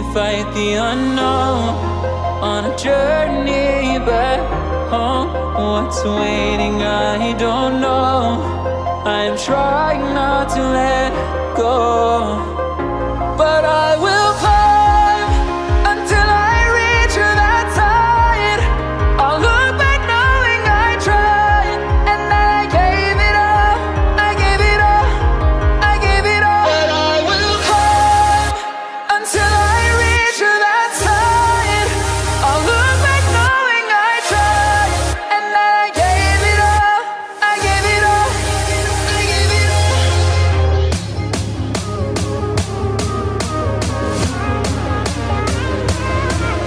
we fight the unknown on a journey back home. What's waiting, I don't know. I'm trying not to let go, but I will climb until I reach that side. I'll look back knowing I tried, and that I gave it all, I gave it all, I gave it all. But I will climb until I reach that side. I'll look back knowing I tried, and that I gave it all, I gave it all, I gave it all.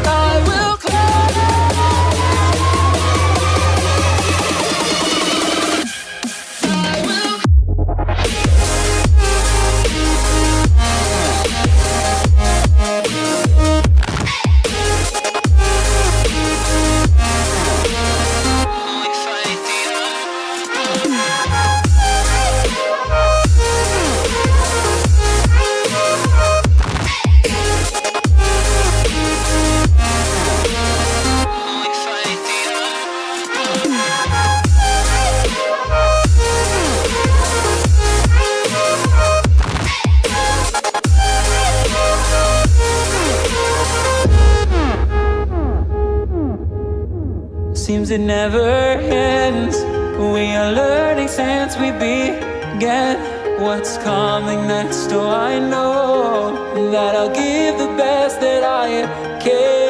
I will climb. I will. We fight the we fight Seems it never ends. We are learning since we began. What's coming next? Oh, I know that I'll give the best that I can.